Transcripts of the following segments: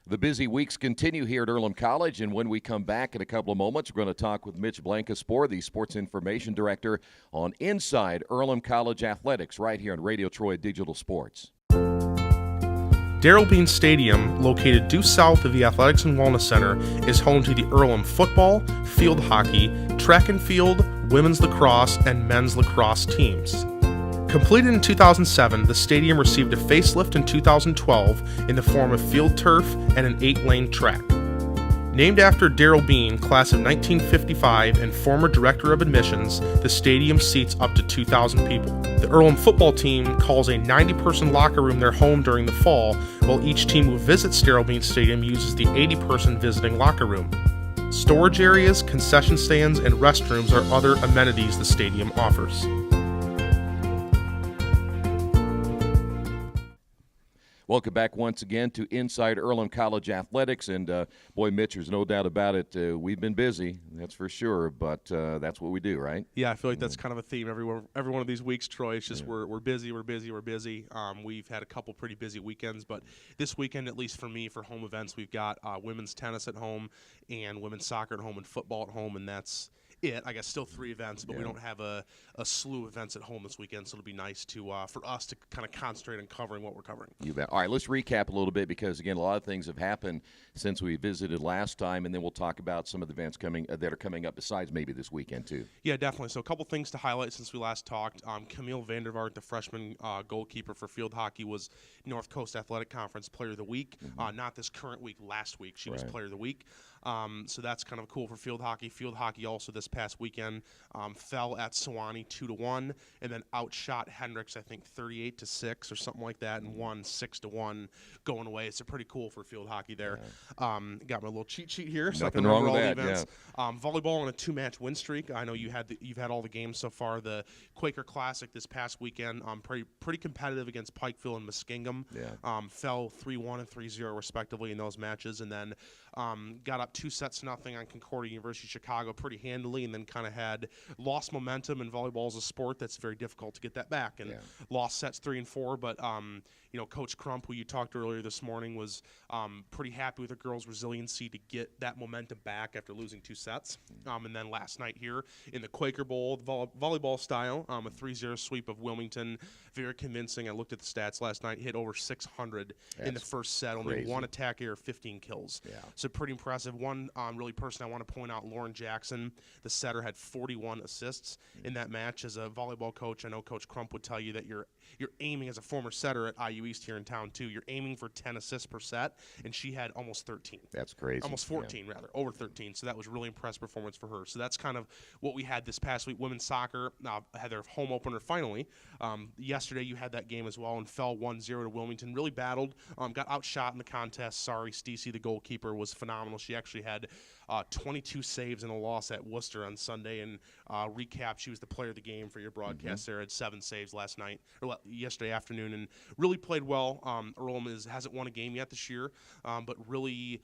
The busy weeks continue here at Earlham College, and when we come back in a couple of moments, we're going to talk with Mitch Blancaspor, the Sports Information Director, on Inside Earlham College Athletics right here on Radio Troy Digital Sports. Darrell Bean Stadium, located due south of the Athletics and Wellness Center, is home to the Earlham football, field hockey, track and field, women's lacrosse, and men's lacrosse teams. Completed in 2007, the stadium received a facelift in 2012 in the form of field turf and an 8-lane track. Named after Darrell Bean, class of 1955 and former director of admissions, the stadium seats up to 2,000 people. The Earlham football team calls a 90-person locker room their home during the fall, while each team who visits Darrell Bean Stadium uses the 80-person visiting locker room. Storage areas, concession stands, and restrooms are other amenities the stadium offers. Welcome back once again to Inside Earlham College Athletics, and boy, Mitch, there's no doubt about it. We've been busy, that's for sure, but that's what we do, right? Yeah, I feel like that's kind of a theme every one of these weeks, Troy. It's just we're busy. We've had a couple pretty busy weekends, but this weekend, at least for me, for home events, we've got women's tennis at home and women's soccer at home and football at home, and that's it. I guess still 3 events, but we don't have a slew of events at home this weekend, so it'll be nice to for us to kind of concentrate on covering what we're covering. You bet. All right, let's recap a little bit because, again, a lot of things have happened since we visited last time, and then we'll talk about some of the events coming that are coming up besides maybe this weekend, too. Yeah, definitely. So a couple things to highlight since we last talked. Camille Vandervaart, the freshman goalkeeper for field hockey, was North Coast Athletic Conference Player of the Week. Not this current week, last week. She was Player of the Week. So that's kind of cool for field hockey. Field hockey also this past weekend fell at Sewanee 2-1, and then outshot Hendricks, I think 38-6 or something like that, and won 6-1 going away. It's pretty cool for field hockey there. Got my little cheat sheet here, so Nothing I can remember wrong all with the that, events. Volleyball on a 2-match win streak. I know you've had all the games so far. The Quaker Classic this past weekend, pretty competitive against Pikeville and Muskingum. Fell 3-1 and 3-0 respectively in those matches, and then got up 2-0 on Concordia University Chicago pretty handily, and then kind of had lost momentum. And volleyball is a sport that's very difficult to get that back, and lost sets 3 and 4. But Coach Crump, who you talked earlier this morning, was pretty happy with the girls' resiliency to get that momentum back after losing 2 sets. And then last night here in the Quaker Bowl, volleyball style, a 3-0 sweep of Wilmington, very convincing. I looked at the stats last night, hit over 600 in the first set, only 1 attack error, 15 kills. So pretty impressive. One really person I want to point out, Lauren Jackson, the setter, had 41 assists in that match. As a volleyball coach, I know Coach Crump would tell you that you're aiming, as a former setter at IU East here in town too, you're aiming for 10 assists per set, and she had almost 13. That's crazy. Almost 14, rather, over 13. So that was really impressive performance for her. So that's kind of what we had this past week. Women's soccer had their home opener finally. Yesterday you had that game as well and fell 1-0 to Wilmington. Really battled, got outshot in the contest. Sorry, Stacey, the goalkeeper, was phenomenal. She actually had 22 saves in a loss at Worcester on Sunday. And recap, she was the player of the game for your broadcast there. Had 7 saves last night or yesterday afternoon, and really played well. Earlham hasn't won a game yet this year, but really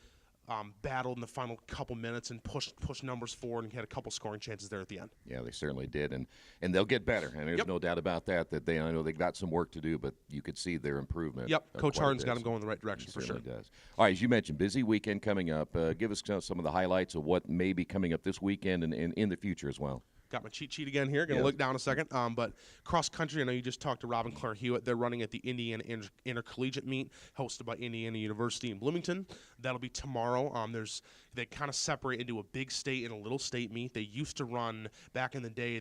battled in the final couple minutes and pushed numbers forward and had a couple scoring chances there at the end. Yeah, they certainly did, and they'll get better. And there's no doubt about that. I know they've got some work to do, but you could see their improvement. Coach Harden's got them going in the right direction for sure. Does. All right, as you mentioned, busy weekend coming up. Give us some of the highlights of what may be coming up this weekend and in the future as well. Got my cheat sheet again here. Going to look down a second. But cross country, I know you just talked to Robin Claire Hewitt. They're running at the Indiana Intercollegiate Meet, hosted by Indiana University in Bloomington. That'll be tomorrow. They kind of separate into a big state and a little state meet. They used to run, back in the day,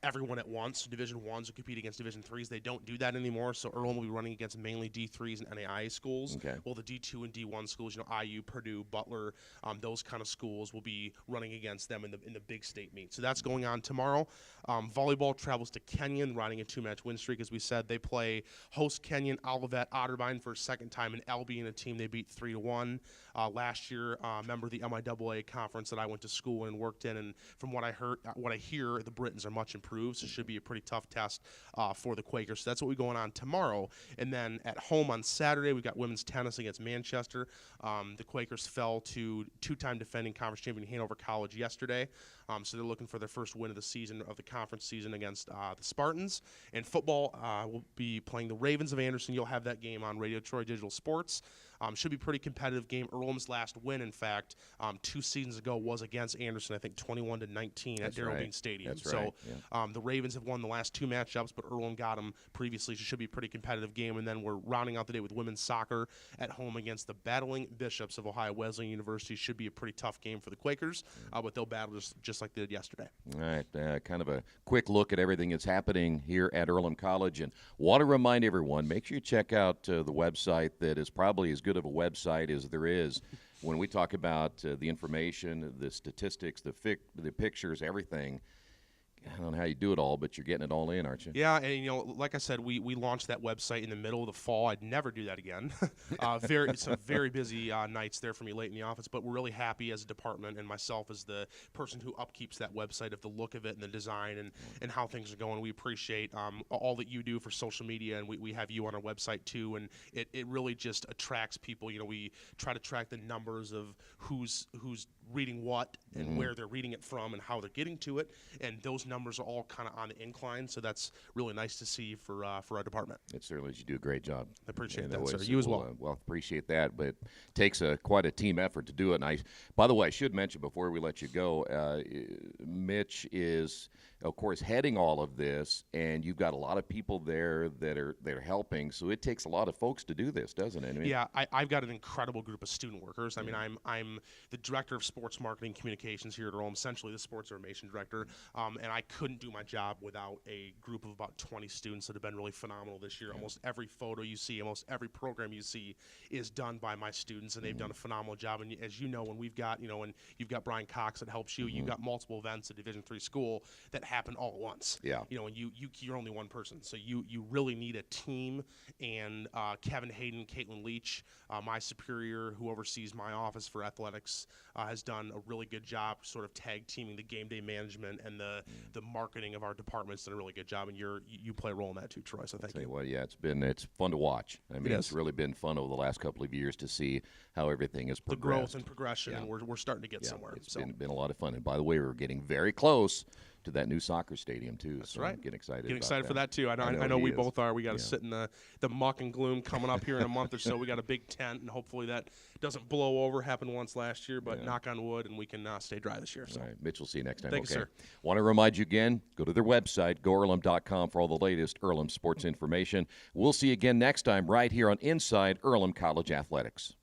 everyone at once. Division 1s would compete against Division 3s. They don't do that anymore, so Earlham will be running against mainly D3s and NAIA schools. Well, the D2 and D1 schools, IU, Purdue, Butler, those kind of schools will be running against them in the big state meet. So that's going on tomorrow. Volleyball travels to Kenyon, riding a 2-match win streak. As we said, they play host Kenyon, Olivet, Otterbein for a second time, and LB in a team they beat 3-1. Last year, member of the MIAA conference that I went to school and worked in, and from what I hear, the Britons are much improved, so it should be a pretty tough test for the Quakers. So that's what we're going on tomorrow. And then at home on Saturday, we've got women's tennis against Manchester. The Quakers fell to 2-time defending conference champion Hanover College yesterday. So they're looking for their first win of the season, of the conference season, against the Spartans. And football will be playing the Ravens of Anderson. You'll have that game on Radio Troy Digital Sports. Should be a pretty competitive game. Earlham's last win, in fact, 2 seasons ago was against Anderson, I think 21-19 at Darrell Bean Stadium. That's right. So the Ravens have won the last 2 matchups, but Earlham got them previously. So it should be a pretty competitive game. And then we're rounding out the day with women's soccer at home against the battling Bishops of Ohio Wesleyan University. Should be a pretty tough game for the Quakers, but they'll battle just like they did yesterday. All right, kind of a quick look at everything that's happening here at Earlham College. And want to remind everyone, make sure you check out the website that is probably as good of a website as there is when we talk about the information, the statistics, the pictures, everything. I don't know how you do it all, but you're getting it all in, aren't you? Yeah, and like I said, we launched that website in the middle of the fall. I'd never do that again. Some very busy nights there for me late in the office, but we're really happy as a department, and myself as the person who upkeeps that website, of the look of it and the design and how things are going. We appreciate all that you do for social media, and we have you on our website too, and it really just attracts people. We try to track the numbers of who's reading what and where they're reading it from and how they're getting to it, and those numbers are all kind of on the incline, so that's really nice to see for our department. It certainly is. You do a great job. I appreciate that, sir. You as well. Well, appreciate that, but it takes quite a team effort to do it. And by the way, I should mention before we let you go, Mitch is, of course, heading all of this, and you've got a lot of people there that are helping, so it takes a lot of folks to do this, doesn't it? Yeah, I've got an incredible group of student workers. I mean, I'm the director of sports marketing communications here at Earlham, essentially the sports information director, and I couldn't do my job without a group of about 20 students that have been really phenomenal this year. Almost every photo you see, almost every program you see is done by my students, and they've done a phenomenal job. And as you know, when we've got, when you've got Brian Cox that helps you, you've got multiple events at Division III school that happen all at once. Yeah. And you're only one person, so you really need a team. And Kevin Hayden, Caitlin Leach, my superior who oversees my office for athletics, has done a really good job sort of tag teaming the game day management and the marketing of our departments. Done a really good job, and you play a role in that too, Troy. So thank you. Well, yeah, it's fun to watch. I mean, it's really been fun over the last couple of years to see how everything has progressed. The growth and progression, and we're starting to get somewhere. It's been a lot of fun. And by the way, we're getting very close to that new soccer stadium too. That's so right. I'm getting excited. Getting excited for that too. I know we both are. We got to sit in the muck and gloom coming up here in a month or so. We got a big tent, and hopefully that doesn't blow over. Happened once last year, but knock on wood, and we can stay dry this year. So. All right, Mitch, we'll see you next time. Thank you, sir. Want to remind you again, go to their website, goearlham.com, for all the latest Earlham sports information. We'll see you again next time right here on Inside Earlham College Athletics.